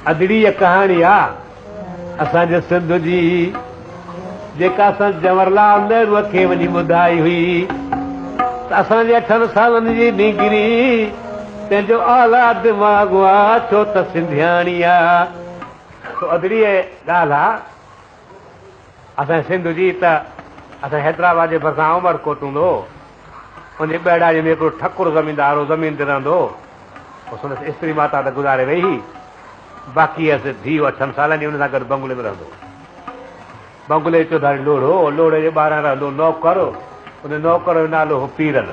अदड़ीअ कहाणी आहे असांजे सिंध जी जेका संत जवाहरलाल नेहरूअ खे वञी ॿुधाई हुई त असांजे 8 सालनि जी नीगिरी तंहिंजो आला दिमाग़ आहे छो त सिंधियाणी आहे अदड़ीअ ॻाल्हि आहे असांजे सिंध जी त असां हैदराबाद जे भरिसां उमरकोट हूंदो उन ॿेड़ाईअ में हिकिड़ो ठकुर ज़मीनदार हो ज़मीन ते रहंदो संदसि स्त्री माता त गुज़ारे वई बाक़ी धीउ 8 सालनि जी हुन सां गॾु बंगले में रहंदो बंगले जो चौधारी लोड़ो लोड़े जे ॿाहिरां रहंदो नौकर उन नौकर जो नालो हो पीरल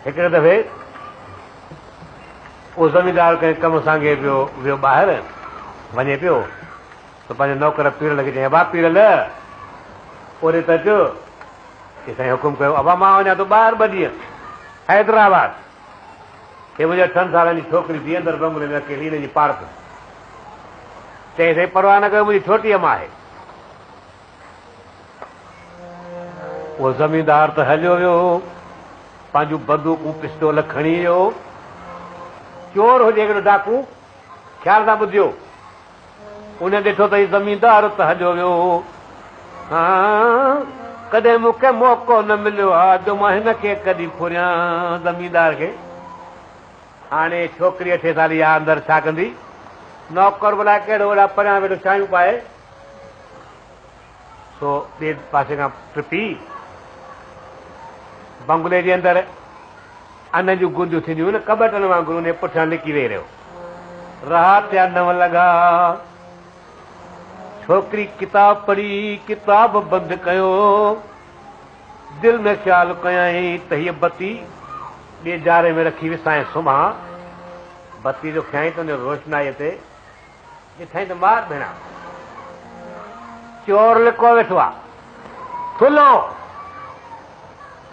हिकिड़े दफ़े उहो ज़मीनदार कंहिं कम सांगे पियो वियो ॿाहिरि वञे पियो त पंहिंजे नौकर पीरल खे चई अबा पीरल ओड़े त अचो की साईं हुकुम कयो अबा मां वञा थो ॿाहिरि 2 ॾींहं हैदराबाद हे मुंहिंजे 8 सालनि जी छोकिरी थी अंदरि बंगले में अकेली हिन जी पार्क चई साईं परवाह न कयो मुंहिंजी छोटीअ मां आहे उहो ज़मीनदार त हलियो वियो पंहिंजूं बंदूकूं पिस्टोल खणी वियो चोर हुजे हिकिड़ो डाकू ख़्याल सां ॿुधियो उन ॾिठो त ज़मीनदार त हलियो वियो हा कॾहिं मूंखे मौक़ो न मिलियो आहे जो मां हिन खे कॾहिं फुरियां ज़मीनदार खे हाणे छोकिरी 8 साल जी आहे अंदरि छा कंदी नौकर बुलाए कहिड़ो वॾा परियां वेठो छायूं पाए सो ॿिए पासे खां टिपी बंगले जे अंदरि अन जूं गुंदियूं थींदियूं न कबटनि वांगुरु उन पुठियां लिकी वेही रहियो राति जा 9 लॻा छोकिरी किताब पढ़ी किताब बंदि कयो दिलि में ख़्यालु कयई त हीअ बत्ती ॿिए जारे में रखी विसाए सुम्हां बत्ती जो खयाई त उन रोशनाईअ ते ॾिठई त मार भेण चोर लिको वेठो आहे थुलो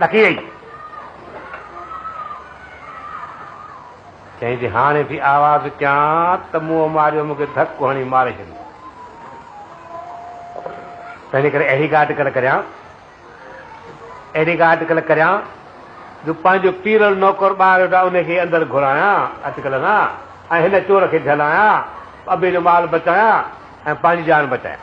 ॾकी वई चई थी हाणे बि आवाज़ कयां त मुंहुं मारियो मूंखे धकु हणी मारे छॾियो तंहिं करे अहिड़ी का अटकल करियां जो पंहिंजो पीरल नौकर ॿार वेठा उनखे अंदरि घुरायां अटकल सां ऐं हिन चोर खे झलायां अॿे जो माल बचायां ऐं पंहिंजी जान बचायां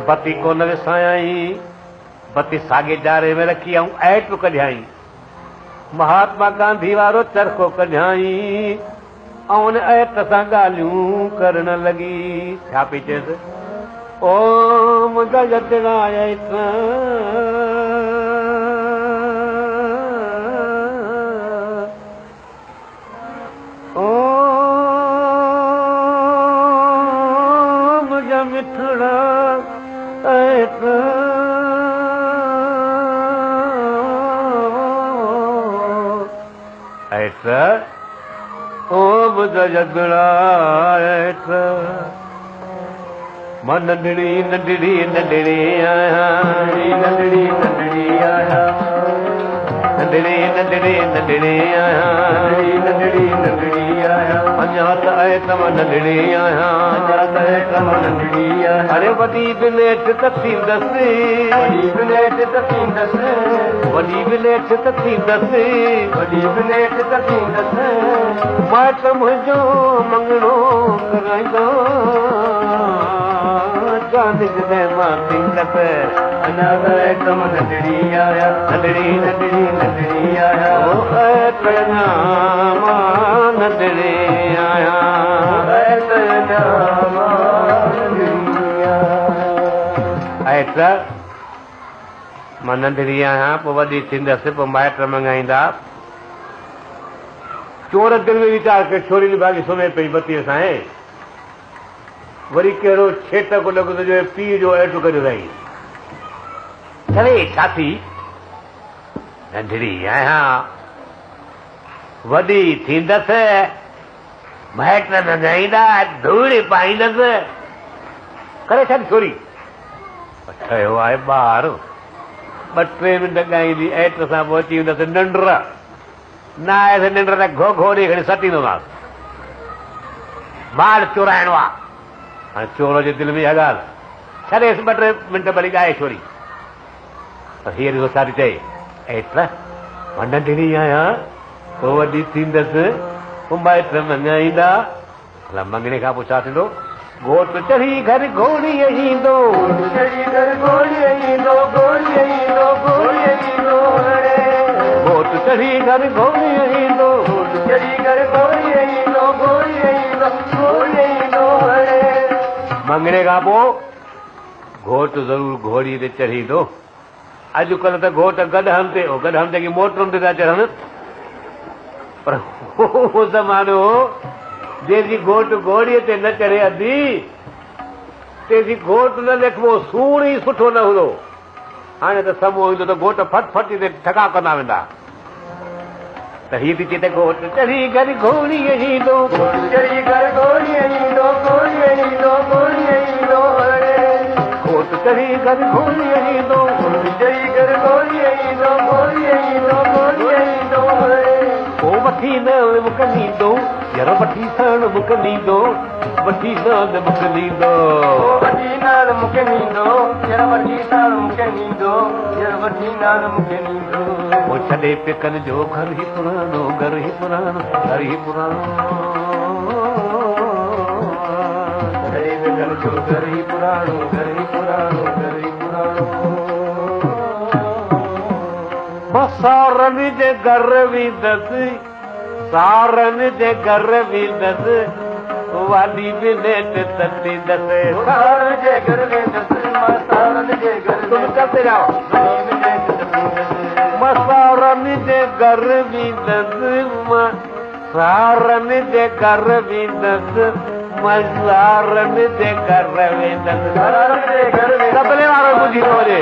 बत्ती कोन विसायई बत्ती साॻे जारे में रखी ऐं ऐट कढियाई महात्मा गांधी वारो चरखो कढियाई ऐं उन ऐट सां ॻाल्हियूं करण लॻी छा पई चएसि ओ मुंहिंजा जॾड़ा ओ मुंहिंजा मिठड़ा ओ मुंहिंजा जॾड़ा मां नंढड़ी नंढड़ी नंढड़ी आहियां नंढड़ी नंढड़ी आहियां नंढड़ी नंढड़ी नंढड़ी आहियां नंढड़ी नंढड़ी आहियां अञा त आहे त मां नंढड़ी आहियां अञा त आहे त मां नंढड़ी आहियां अरे वॾी बिलेट त थींदसि वॾी बिलेट त थींदसि वॾी बिलेट त थींदसि वॾी बिलेट त थींदसि माइट मुंहिंजो मंगणो कराईंदो मां थींदसि अञा त आहे त मां नंढड़ी आहियां नंढड़ी नंढड़ी नंढड़ी आहियां मां नंढड़ी आहियां मां नंढड़ी आहियां पोइ वॾी थींदसि पोइ माइट मंगाईंदा चोर दिलि में वीचार के छोरी भागी सुम्हे पई बत्तीअ सां वरी कहिड़ो छेट को लॻो त जो पीउ जो ऐट कढियो रही अरे छा थी नंढड़ी आहियां वॾी थींदसि माइट मंगाईंदा धूड़ी पाईंदसि करे छॾ छोरी ठहियो आहे ॿार 2-3 मिंट ॻाईंदी ऐट सां पोइ अची वेंदसि निंड न आहे निंड त घो घो ॾेई खणी सटींदोमांसि माल चोराइणो आहे हाणे चोर जे दिलि में इहा ॻाल्हि छॾेसि 2-3 मिंट भली ॻाए छोरी हीअ ॾिसो छा थी चए ऐट मां नंढड़ी आहियां पोइ वॾी थींदसि पोइ माइट मञाईंदा अला मंगणे खां पोइ छा थींदो घोट चढ़ी घर घोड़ीअ ईंदो घोट चढ़ी घर घोड़ीअ ईंदो मंगणे खां पोइ घोट ज़रूरु घोड़ी ते चढ़ींदो अॼुकल्ह त घोट गॾहनि ते की मोटरुनि ते था चढ़नि पर उहो ज़मानो जंहिंजी घोट घोड़ीअ ते न चढ़े अधी तंहिंजी घोट न लिखबो सूण ई सुठो न हूंदो हाणे त समूह ईंदो त घोट फट फटी ते ठका कंदा वेंदा त हीअ थी चए त घोट चढ़ी घर घोड़ीअ ईंदो घोट चढ़ी घर घोड़ीअ ईंदो पोइ वठी न मुकलींदो यार वठी साण मुकलींदो वठी साण मुकलींदो पोइ छॾे पिकनि जो घर ई पुराणो घर ई पुराणो घर ई पुराणो घर ई पुराणो घर ई पुराणो घर ई पुराणो सारनि जे घर वेंदसि सारनि जे घर वेंदसि वाली बि नेट तटींदसि सारनि जे घर वेंदसि सारनि जे घर करते रहो सारनि जे घर वेंदसि सारनि जे घर वेंदसि सारनि जे घर वेंदसि तबले वारो ॿुधी थो वञे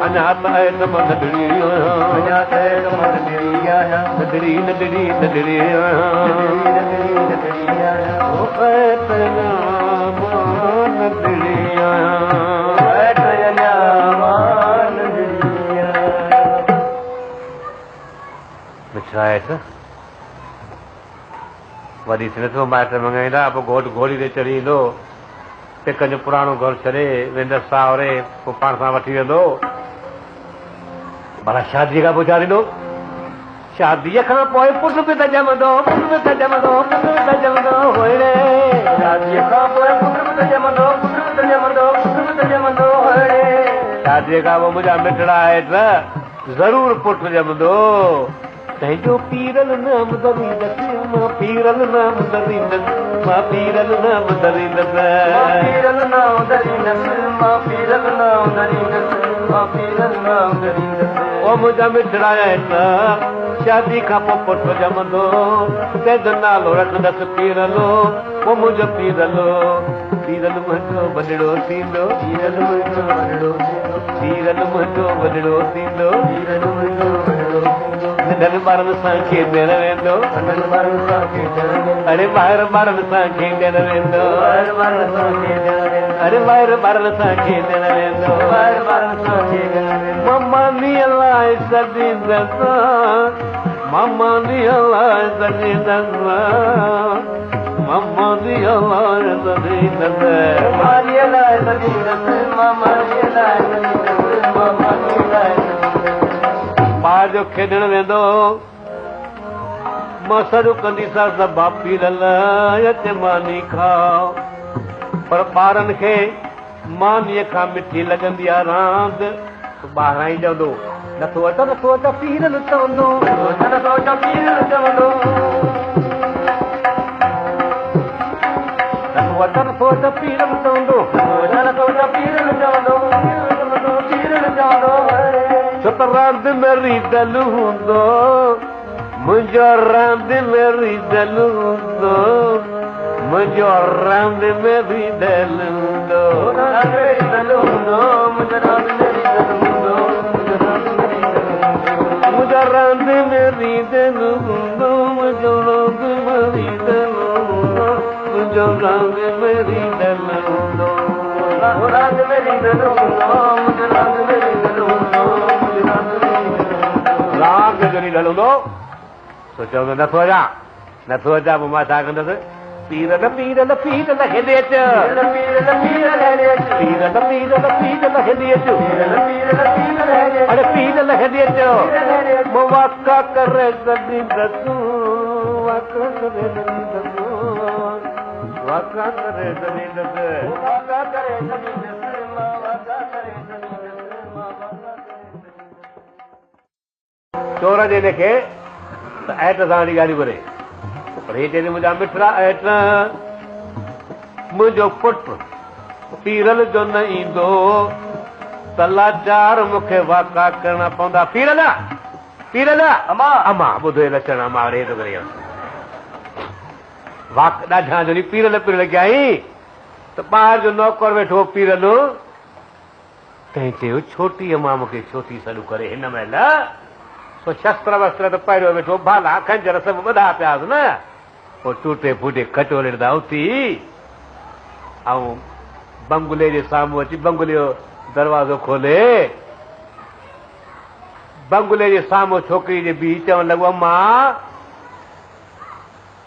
अञा त नंढड़ी नंढड़ी नंढड़ी नंढड़ी वॾी थी नथो माइट मंगाईंदा पोइ घोट घोड़ी ते चढ़ी ईंदो पिकनि जो पुराणो घर छॾे वेंदसि सावरे पोइ पाण सां वठी वेंदो भला शादीअ खां पुछा ॾींदो शादीअ खां पोइ पुट बि त ॼमंदो शादीअ खां पोइ मुंहिंजा मिठड़ा हेठि ज़रूरु पुट ॼमंदो तंहिंजो पीरल नाम दरींदसि मां पीरल नाम दरींदसि मां पीरल नाम दरींदसि ओ मुंहिंजा मिठड़ा आहिनि शादी खां पोइ पुट ॼमंदो तंहिंजो नालो रखंदसि पीरलो ओ मुंहिंजो पीरलो पीरल मुंहिंजो वॾड़ो थींदो पीरल मुंहिंजो वॾड़ो थींदो नंढनि ॿारनि सां खेॾण वेंदो अरे ॿाहिरि ॿारनि सां खेॾण वेंदो अरे ॿाहिरि ॿारनि सां खेॾण वेंदो मम्मा नीअ लाइ सॾींदसि मम्मा नीअ लाइ सॾींदसि मम्मा नीअ लाइ सॾींदसि ॿार जो खेॾण वेंदो मां सॼो कंदीसां सभा पीरल अचे मानी खाओ पर ॿारनि खे मानीअ खां मिठी लॻंदी आहे रांदि ॿाहिरां ई चवंदो नथो अच पीरल चवंदो छो त रांदि में रीदल हूंदो मुंहिंजो रांदि में रीदल हूंदो मुंहिंजो रांदि में रीदल हूंदो मुंहिंजो रांदि में रीदल हूंदो मुंहिंजो रांदि में रीदल हूंदो मुंहिंजो रांदि में रीदल हूंदो राग जो रीदल हूंदो सोचो नथो अचा पोइ मां छा कंदसि पीरल पीरल पीरल हेॾे अच पीरल पीरल पीरल हेॾे अच अरे पीरल छॾी अचो मूं वाका करे ॾींदसि वाका करे ॾींदसि वाका करे ॾींदसि वाका करे ॾींदसि वाका करे ॾींदसि चोर जे लेखे त ऐट सां वॾी ॻाल्हि घुरे पर हे चई मुंहिंजा मिठड़ा ऐट मुंहिंजो पुटु पीरल जो न ईंदो त लाचार मूंखे वाका करणा पवंदा पीरल पीरल अमा अमा ॿुधो लक्षण अमा रे थो करे वाक ॾाढा जो पीरल पीरल कयई त ॿाहिरि जो नौकर वेठो पीरल तंहिं चयो छोटी अमा मूंखे छोटी सॾु करे हिन महिल सो शस्त्र वस्त्र त पहिरियों वेठो भाला खंजर सभु ॿधा पियासि न पोइ टूटे फूटे कटोरे ॾा उथी ऐं बंगुले जे साम्हूं अची बंगुले जो दरवाज़ो खोले बंगुले जे साम्हूं छोकिरी जे बीह चवण लॻो अम्मा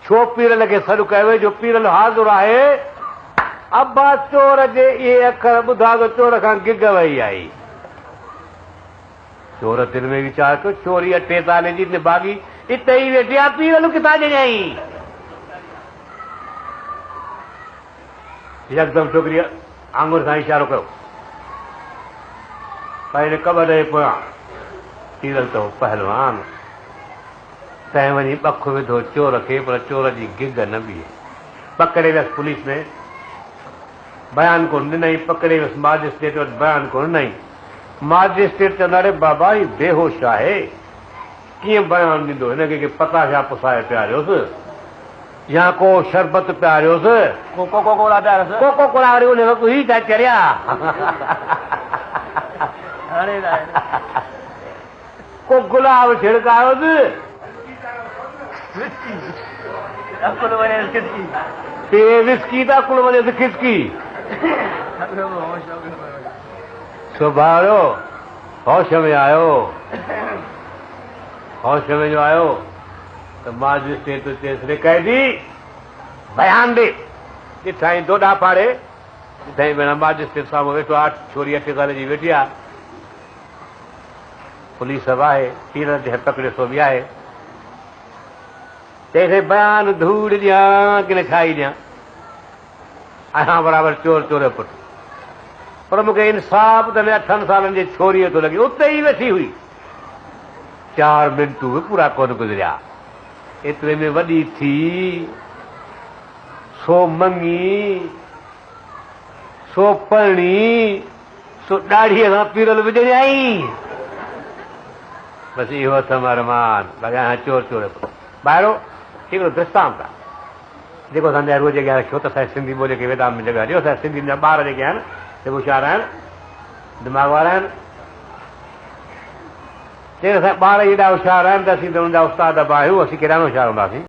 छो पीरल खे सॾु कयो जो पीरल हाज़ुर आहे अब्बा चोर जे इहे अखर ॿुधा त चोर खां गिग वई आई चोर दिल में वीचार कयो चोरी 8 साल जी निभागी हिते ई वेठी आहे पीरल किथां ॾिनई यकदम छोकिरी आंगुर सां इशारो कयो पंहिंजे कबड जे पोयां पीरल त पहलवान तंहिं वञी ॿख विधो चोर खे पर चोर जी गिग न बीहे पकड़े वियसि पुलिस में बयानु कोन ॾिनई पकड़े वियसि मजिस्ट्रेट वटि बयानु कोन ॾिनई मजिस्ट्रेट चवंदा अरे बाबा ही बेहोश आहे कीअं बयानु ॾींदो हिनखे पताशा पुसाए पियारियोसि या को शरबत पियारियोसि कोको कोला पियारियोसि कोको कोला वरी उन वक़्तु ई था चरिया को गुलाब छिड़कायोसि विस्की था कुल वञे खिसकी सुभाणे होश में आयो होश में जो आयो त मजिस्ट्रेट चयसि रे कैदी बयान ॾे ॾिठाई दोॾा फाड़े ॾिठाई भेण मजिस्ट्रेट साम्हूं वेठो आहे छोरी 8 साल जी वेठी आहे पुलिस सभु आहे पीरल जे पकड़े सो बि आहे तंहिंखे बयानु धूड़ ॾियां की न खाई ॾियां असां बराबरि चोर चोर पुटु पर मूंखे इंसाफ़ त 8 सालनि जे छोरीअ थो लॻे उते ई वेठी हुई 4 मिंटूं बि पूरा कोन गुज़रिया एतिरे में वॾी थी सो मंगी सो परणी सो ॾाढ़ीअ सां पीरल विझणी आई बसि इहो अथमि अरमान लॻायां चोर चोर ॿाहिरो हिकिड़ो दृष्टांत आहे जेको असांजा रोज़ जेके छो त असांजे सिंधी ॿोलीअ खे वेदांत में जॻह ॾियो असांजे सिंधियुनि जा ॿार जेके आहिनि से होशियार आहिनि दिमाग़ वारा आहिनि चई असांजा ॿार एॾा होशियार आहिनि त असीं त हुनजा उस्ताद बि आहियूं असीं केॾा न होशियार हूंदासीं